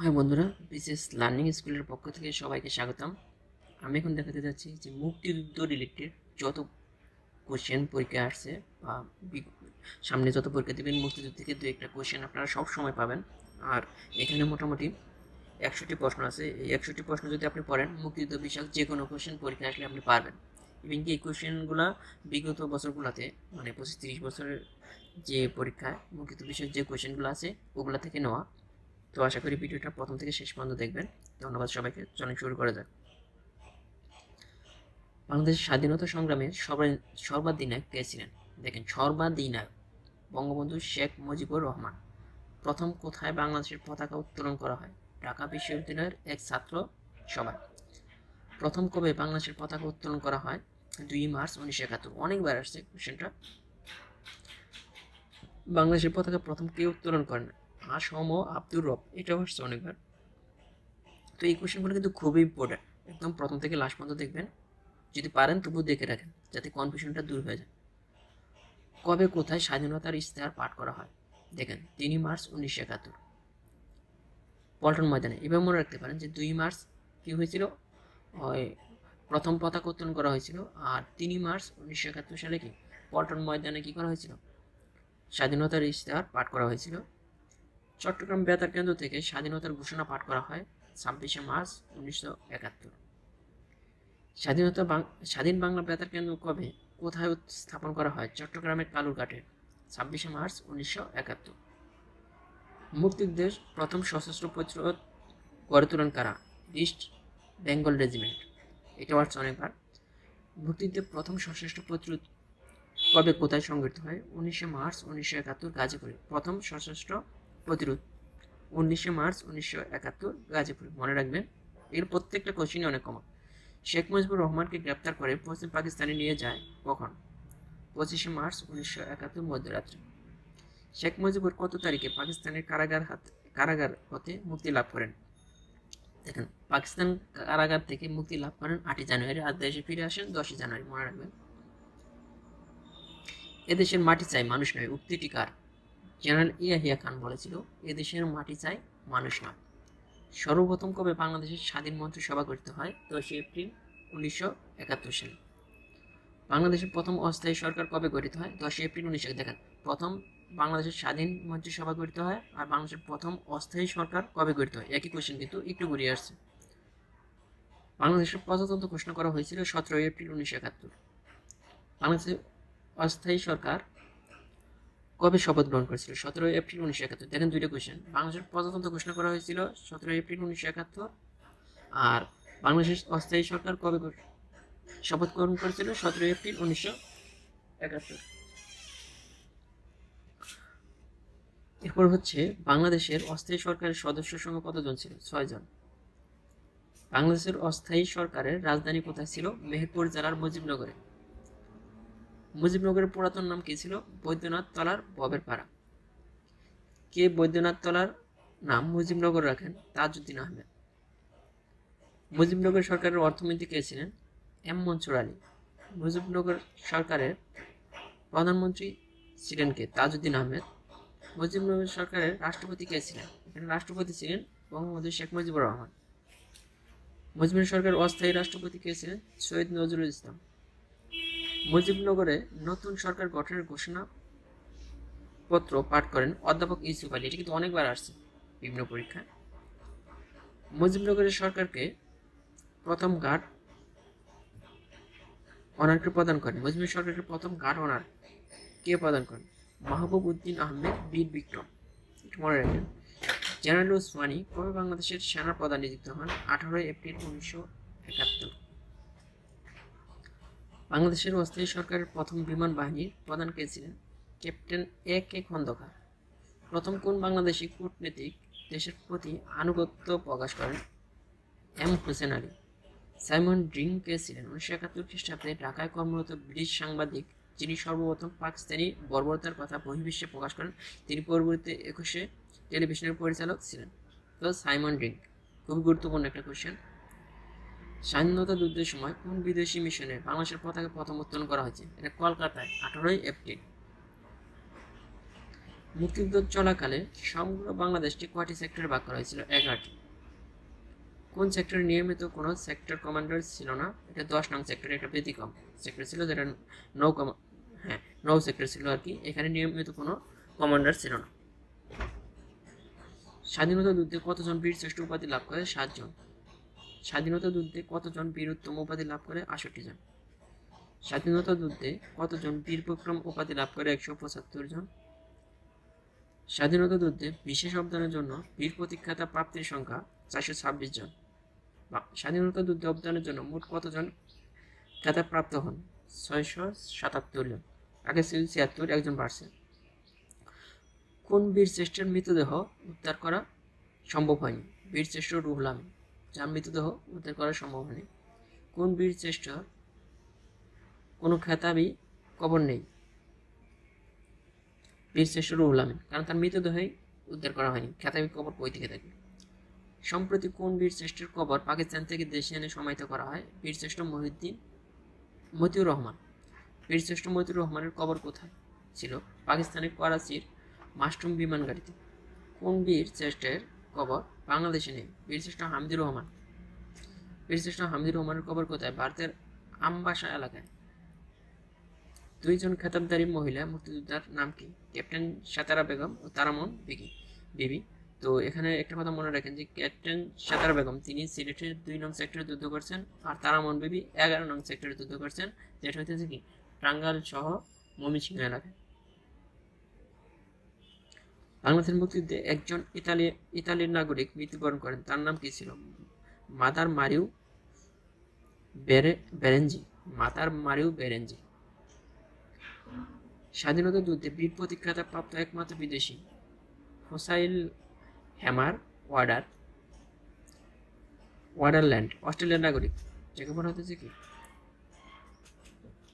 High বন্ধুরা, বিশেষ learning স্কুলের পক্ষ থেকে সবাইকে স্বাগতম। আমি এখন দেখাতে যাচ্ছি যে মুক্তিযুদ্ধ রিলেটেড যত কোশ্চেন পরীক্ষা আসছে বা সামনে যত পরীক্ষা দেবেন মুক্তিযুদ্ধ থেকে দু একটা কোশ্চেন আপনারা সব সময় পাবেন। আর এখানে মোটামুটি 100টি প্রশ্ন আছে। এই 100টি প্রশ্ন যদি আপনি পড়েন, মুক্তিযুদ্ধ বিষয়ক যে কোনো কোশ্চেন পরীক্ষা আসলে আপনি পারবেন। ইভেন কি এই কোশ্চেনগুলো বিগত বছরগুলোতে মানে 25-30 বছরের যে পরীক্ষায় মুক্তিযুদ্ধ বিষয়ক যে কোশ্চেনগুলো আছে ওগুলো থেকে নেওয়া। তো আশা করি ভিডিওটা প্রথম থেকে শেষ পর্যন্ত দেখবেন। ধন্যবাদ সবাইকে। চলুন শুরু করা যাক। বাংলাদেশের স্বাধীনতা সংগ্রামে সর্বাধিনায়ক কে ছিলেন? দেখেন, সর্বাধিনায়ক বঙ্গবন্ধু শেখ মুজিবুর রহমান। প্রথম কোথায় বাংলাদেশের পতাকা উত্তোলন করা হয়? ঢাকা বিশ্ববিদ্যালয়ের এক ছাত্র সভায়। প্রথম কবে বাংলাদেশের পতাকা উত্তোলন করা হয়? 2 মার্চ 1971। অনেকবার আসছে কোশ্চেনটা। বাংলাদেশের পতাকা প্রথম কে উত্তোলন করেন? আসম আব্দুর রব। এটাও আসছে অনেকবার। তো এই কোশ্চেনগুলো কিন্তু খুবই ইম্পর্টেন্ট। একদম প্রথম থেকে লাস্ট পর্যন্ত দেখবেন। যদি পারেন তবু দেখে রাখেন যাতে কনফিউশনটা দূর হয়ে যায়। কবে কোথায় স্বাধীনতার ইশতেহার পাঠ করা হয়? দেখেন, 3 মার্চ 1971 পল্টন ময়দানে। এবার মনে রাখতে পারেন যে 2 মার্চ কি হয়েছিল, ওই প্রথম পতাকা উত্তোলন করা হয়েছিল। আর 3 মার্চ 1971 সালে কি পল্টন ময়দানে কি করা হয়েছিল? স্বাধীনতার ইশতেহার পাঠ করা হয়েছিল। চট্টগ্রাম বেতার কেন্দ্র থেকে স্বাধীনতার ঘোষণা পাঠ করা হয় 26 মার্চ 1971। স্বাধীন বাংলা বেতার কেন্দ্র কবে কোথায় স্থাপন করা হয়? চট্টগ্রামের কালুরঘাটে 26 মার্চ 1971। মুক্তিযুদ্ধের প্রথম সশস্ত্র প্রতিরোধ গড়ে তোলেন কারা? East Bengal regiment. এটা আসছে অনেকবার। মুক্তিযুদ্ধের প্রথম সশস্ত্র প্রতিরোধ কবে কোথায় সংঘটিত হয়? 19 মার্চ 1971 গাজীপুরে। প্রথম সশস্ত্র প্রতিরোধ 19 মার্চ 1971 গাজীপুরে। মনে রাখবেন, এর প্রত্যেকটা কোশ্চেনই অনেক কমন। শেখ মুজিবুর রহমানকে গ্রেপ্তার করে পশ্চিম পাকিস্তানে নিয়ে যায় কখন? 25 মার্চ 1971 মধ্যরাত্রে। শেখ মুজিবুর কত তারিখে পাকিস্তানের কারাগার হতে মুক্তি লাভ করেন? দেখেন, পাকিস্তান কারাগার থেকে মুক্তি লাভ করেন 8 জানুয়ারি, আর দেশে ফিরে আসেন 10 জানুয়ারি। মনে রাখবেন। এদেশের মাটি চাই মানুষ নয় উক্তিটি কার? জেনারেল ইয়াহিয়া খান বলেছিল, এদেশের মাটি চাই মানুষ নয়। সর্বপ্রথম কবে বাংলাদেশের স্বাধীন মন্ত্রিসভা গঠিত হয়? 10 এপ্রিল 1971 সালে। বাংলাদেশের প্রথম অস্থায়ী সরকার কবে গঠিত হয়? 10 এপ্রিল 1900। দেখেন, প্রথম বাংলাদেশের স্বাধীন মন্ত্রিসভা গঠিত হয় আর বাংলাদেশের প্রথম অস্থায়ী সরকার কবে গঠিত হয়, একই কোশ্চেন কিন্তু একটু ঘুরিয়ে আসছে। বাংলাদেশের প্রজাতন্ত্র ঘোষণা করা হয়েছিল 17 এপ্রিল 1971। বাংলাদেশের অস্থায়ী সরকার কবে শপথ গ্রহণ করেছিল? 17 এপ্রিল 1971। দেখেন, দুইটা কোশ্চেন। বাংলাদেশের প্রজাতন্ত্র ঘোষণা করা হয়েছিল 17 এপ্রিল 1971, আর বাংলাদেশের অস্থায়ী সরকার কবে শপথ গ্রহণ করেছিল? 17 এপ্রিল 1971। এরপর হচ্ছে, বাংলাদেশের অস্থায়ী সরকারের সদস্য সংখ্যা কতজন ছিল? 6 জন। বাংলাদেশের অস্থায়ী সরকারের রাজধানী কোথায় ছিল? মেহেরপুর জেলার মুজিবনগরে। মুজিবনগরের পুরাতন নাম কি ছিল? বৈদ্যনাথ তলার ববের পাড়া। কে বৈদ্যনাথ তলার নাম মুজিবনগর রাখেন? তাজউদ্দিন আহমেদ। মুজিবনগর সরকারের অর্থমন্ত্রী কে ছিলেন? এম মনসুর আলী। মুজিবনগর সরকারের প্রধানমন্ত্রী ছিলেন কে? তাজউদ্দিন আহমেদ। মুজিবনগর সরকারের রাষ্ট্রপতি কে ছিলেন? এখানে রাষ্ট্রপতি ছিলেন বঙ্গবন্ধু শেখ মুজিবুর রহমান। মুজিবনগর সরকারের অস্থায়ী রাষ্ট্রপতি কে ছিলেন? সৈয়দ নজরুল ইসলাম। মুজিবনগরে নতুন সরকার গঠনের ঘোষণাপত্র পাঠ করেন অধ্যাপক ইউসুফ আলী। এটা কিন্তু অনেকবার আসছে বিভিন্ন পরীক্ষায়। মুজিবনগরের সরকারকে প্রথম গার্ড অনারকে প্রদান করেন। মুজিবনগর সরকারকে প্রথম গার্ড অনার কে প্রদান করেন? মাহবুব উদ্দিন আহমেদ বীর বিক্রম। এটা মনে রাখবেন। জেনারেল ওসমানী কবে বাংলাদেশের সেনা প্রধান নিযুক্ত হন? 18 এপ্রিল 1971। বাংলাদেশের অস্থায়ী সরকারের প্রথম বিমান বাহিনীর প্রধান কে ছিলেন? Captain A K Khandakar. প্রথম কোন বাংলাদেশি কূটনীতিক দেশের প্রতি আনুগত্য প্রকাশ করেন? M Hossain Ali. Simon Dring কে ছিলেন? 1971 খ্রিস্টাব্দে ঢাকায় কর্মরত ব্রিটিশ সাংবাদিক যিনি সর্বপ্রথম পাকিস্তানি বর্বরতার কথা বহির্বিশ্বে প্রকাশ করেন। তিনি পরবর্তীতে 21 টেলিভিশনের পরিচালক ছিলেন। তো সাইমন ড্রিং খুবই গুরুত্বপূর্ণ একটা কোশ্চেন। স্বাধীনতা যুদ্ধের সময় কোন বিদেশি মিশনে বাংলাদেশের পতাকা প্রথম উত্তোলন করা হয়েছে? এটা কলকাতায় 18 এপ্রিল। মুক্তিযুদ্ধ চলাকালে সমগ্র বাংলাদেশটি কয়টি সেক্টরে ভাগ করা হয়েছিল? 11টি। কোন সেক্টরে নিয়মিত কোনো সেক্টর কমান্ডার ছিল না? এটা 10 নং সেক্টরে একটা ব্যতিক্রম সেক্টর ছিল, যেটা নৌ সেক্টর ছিল আর কি। এখানে নিয়মিত কোনো কমান্ডার ছিল না। স্বাধীনতা যুদ্ধে কতজন বীর শ্রেষ্ঠ উপাধি লাভ করে? 7 জন। স্বাধীনতা যুদ্ধে কতজন বীর উত্তম উপাধি লাভ করে? 68 জন। স্বাধীনতা যুদ্ধে কতজন বীর বিক্রম উপাধি লাভ করে? 175 জন। স্বাধীনতা যুদ্ধে বিশেষ অবদানের জন্য বীর প্রতীক খেতাব প্রাপ্তির সংখ্যা 426 জন। স্বাধীনতা যুদ্ধে অবদানের জন্য মোট কতজন খেতাব প্রাপ্ত হন? 677 জন। আগে ছিল 76, একজন বাড়ছে। কোন বীর শ্রেষ্ঠের মৃতদেহ উদ্ধার করা সম্ভব হয়নি? বীর শ্রেষ্ঠ রুহুল আমিন, যার মৃতদেহ উদ্ধার করা সম্ভব হয়নি। কোন বীর শ্রেষ্ঠ কোনো খেতাবই কবর নেই? বীর শ্রেষ্ঠ রুহুল আমিন, কারণ তার মৃতদেহই উদ্ধার করা হয়নি, খেতাবি কবর কই থেকে থাকবে। সম্প্রতি কোন বীর শ্রেষ্ঠের কবর পাকিস্তান থেকে দেশে এনে সমাহিত করা হয়? বীর শ্রেষ্ঠ মতিউর রহমান। বীর শ্রেষ্ঠ মতিউর রহমানের কবর কোথায় ছিল? পাকিস্তানের করাচির মাস্টুম বিমান ঘাঁটিতে। কোন বীর শ্রেষ্ঠের কবর বাংলাদেশে নেই? বীর শ্রেষ্ঠ হামিদুর রহমান। বীর শ্রেষ্ঠ হামিদুর রহমানের কবর কোথায়? ভারতের আমবাসা এলাকায়। 2 জন খেতাবধারী মহিলা মুক্তিযোদ্ধার নাম কি? ক্যাপ্টেন সাতারা বেগম ও তারামন বিবি। তো এখানে একটা কথা মনে রাখেন যে ক্যাপ্টেন সাতারা বেগম তিনি সিলেটের 2 নং সেক্টরে যুদ্ধ করছেন, আর তারামন বিবি 11 নং সেক্টরে যুদ্ধ করছেন, যেটা হইতেছে কি টাঙ্গাইল সহ ময়মনসিংহ এলাকায়। বাংলাদেশের মুক্তিযুদ্ধে একজন ইতালির নাগরিক মৃত্যুবরণ করেন, তার নাম কি ছিল? মাতার মারিও বেরেঞ্জি। মাতার মারিও বেরেঞ্জি। স্বাধীনতা যুদ্ধে বীর প্রতীক খেতাব প্রাপ্ত একমাত্র বিদেশি হোসাইল হ্যামার ওয়ার্ডারল্যান্ড, অস্ট্রেলিয়ার নাগরিক, যাকে বলা হতেছে কি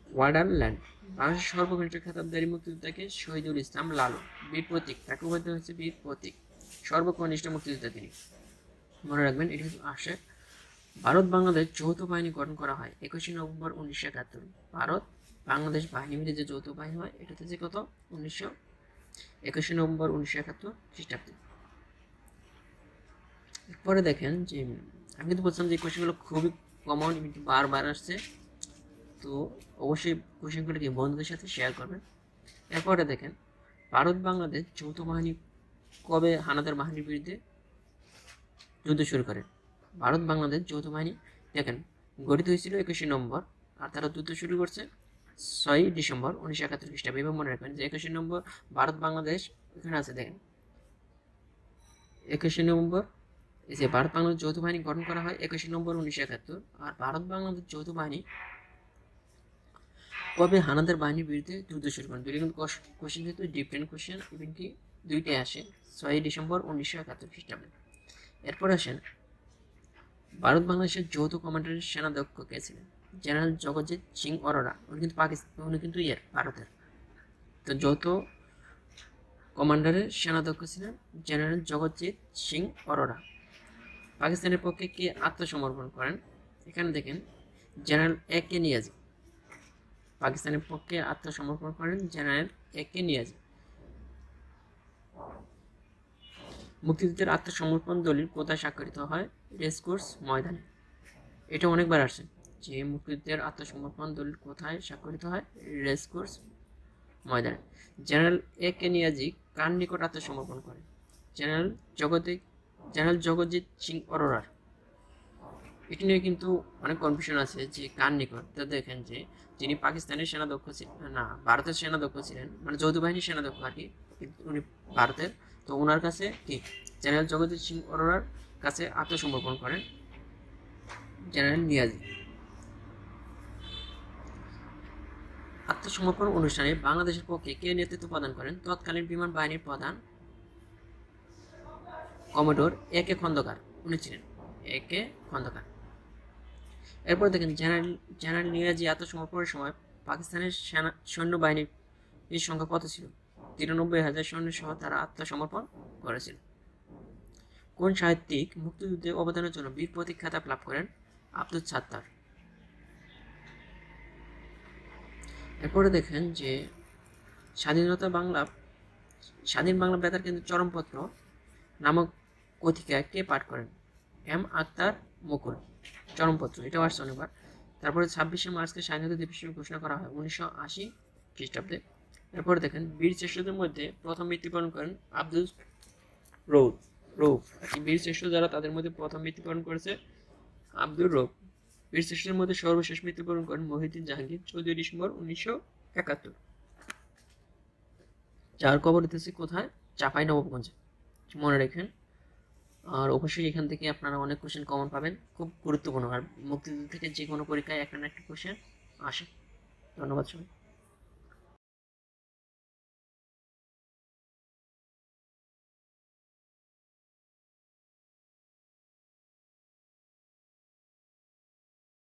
ওয়ার্ডারল্যান্ড। বাংলাদেশের সর্বকনিষ্ঠ খেতাবধারী মুক্তিযোদ্ধাকে শহীদুল ইসলাম লালু, বীর প্রতীক, তাকে বলতে হচ্ছে বীর প্রতীক, সর্বকনিষ্ঠ মুক্তিযোদ্ধা তিনি। মনে রাখবেন এটা কিন্তু আসে। ভারত বাংলাদেশ যৌথ বাহিনী গঠন করা হয় 21 নভেম্বর 1971। ভারত বাংলাদেশ বাহিনী মিলে যে যৌথ বাহিনী হয় এটা হচ্ছে কত? 21 নভেম্বর 1971 খ্রিস্টাব্দে। এরপরে দেখেন যে আমি কিন্তু বলছিলাম যে কোশ্চেনগুলো খুবই কমন, কিন্তু বারবার আসছে, তো অবশ্যই কোশ্চেনগুলো কি বন্ধুদের সাথে শেয়ার করবেন। এরপরে দেখেন ভারত বাংলাদেশ যৌথ বাহিনী কবে হানাদার বাহিনীর বিরুদ্ধে যুদ্ধ শুরু করে? ভারত বাংলাদেশ যৌথ বাহিনী দেখেন গঠিত হয়েছিল 21 নভেম্বর, আর তারা যুদ্ধ শুরু করছে 6 ডিসেম্বর 1971 খ্রিস্টাব্দে। এবং মনে রাখবেন যে 21 নভেম্বর ভারত বাংলাদেশ এখানে আছে, দেখেন 21 নভেম্বর এই যে ভারত বাংলাদেশ যৌথ বাহিনী গঠন করা হয় 21 নভেম্বর 1971। আর ভারত বাংলাদেশ যৌথ বাহিনী কবে হানাদার বাহিনীর বিরুদ্ধে যুদ্ধ শুরু করেন? দুইটা কিন্তু কোশ্চেন যেহেতু ডিফারেন্ট কোশ্চেন, ইভেন কি দুইটাই আসে 6 ডিসেম্বর 1971 খ্রিস্টাব্দে। এরপর আসেন ভারত বাংলাদেশের যৌথ কমান্ডারের সেনাধ্যক্ষ কে ছিলেন? জেনারেল জগজিৎ সিং অরোরা। উনি কিন্তু ভারতের। তো যৌথ কমান্ডারের সেনাধ্যক্ষ ছিলেন জেনারেল জগজিৎ সিং অরোরা। পাকিস্তানের পক্ষে কে আত্মসমর্পণ করেন? এখানে দেখেন জেনারেল এ কে নিয়াজি। পাকিস্তানের পক্ষে আত্মসমর্পণ করেন জেনারেল এ কে নিয়াজি। মুক্তিযুদ্ধের আত্মসমর্পণ দলিল কোথায় স্বাক্ষরিত হয়? রেসকোর্স ময়দানে। এটা অনেকবার আসে যে মুক্তিযুদ্ধের আত্মসমর্পণ দলিল কোথায় স্বাক্ষরিত হয়? রেসকোর্স ময়দানে। জেনারেল এ কে নিয়াজি কার নিকট আত্মসমর্পণ করেন? জেনারেল জগজিৎ সিং অরোরার। এটি নিয়ে কিন্তু অনেক কনফিউশন আছে যে কার নিকট। তো দেখেন যে যিনি পাকিস্তানের সেনাধ্যক্ষ ছিলেন, না ভারতের সেনাধ্যক্ষ ছিলেন, মানে যৌথ বাহিনীর সেনাধ্যক্ষ আর কি, উনি ভারতের, তো ওনার কাছে কি জেনারেল জগজিৎ সিং অরোরার কাছে আত্মসমর্পণ করেন জেনারেল নিয়াজি। আত্মসমর্পণ অনুষ্ঠানে বাংলাদেশের পক্ষে কে নেতৃত্ব প্রদান করেন? তৎকালীন বিমান বাহিনীর প্রধান কমোডোর এ কে খন্দকার, উনি ছিলেন এ কে খন্দকার। এরপর দেখেন জেনারেল নিয়াজি আত্মসমর্পণের সময় পাকিস্তানের সৈন্যবাহিনীর সংখ্যা কত ছিল? 93,000 সৈন্য সহ তারা আত্মসমর্পণ করেছিল। কোন সাহিত্যিক মুক্তিযুদ্ধে অবদানের জন্য বীর প্রতীক খেতাব লাভ করেন? আব্দুল সাত্তার। এরপরে দেখেন যে স্বাধীন বাংলা বেতার কেন্দ্রের চরমপত্র নামক কথিকা কে পাঠ করেন? এম আক্তার মুকুল। চরমপত্র, এটাও আসছে অনেকবার। তারপরে 26শে মার্চকে স্বাধীনতা দিবস হিসেবে ঘোষণা করা হয় 1980 খ্রিস্টাব্দে। এরপরে দেখেন বীর শ্রেষ্ঠদের মধ্যে প্রথম মৃত্যুবরণ করেন আব্দুল রৌফ। রৌফ বীর শ্রেষ্ঠ যারা তাদের মধ্যে প্রথম মৃত্যুবরণ করেছে আব্দুর রৌফ। বীর শ্রেষ্ঠদের মধ্যে সর্বশেষ মৃত্যুবরণ করেন মহিউদ্দিন জাহাঙ্গীর 14 ডিসেম্বর 1971। যার কবর দিতেছে কোথায়? চাঁপাই নবাবগঞ্জে, মনে রাখবেন। আর অবশ্যই এখান থেকে আপনারা অনেক কোশ্চেন কমন পাবেন, খুব গুরুত্বপূর্ণ। আর মুক্তিযুদ্ধ থেকে যে কোনো পরীক্ষায় একটা না একটা কোশ্চেন আসে। ধন্যবাদ সবাই।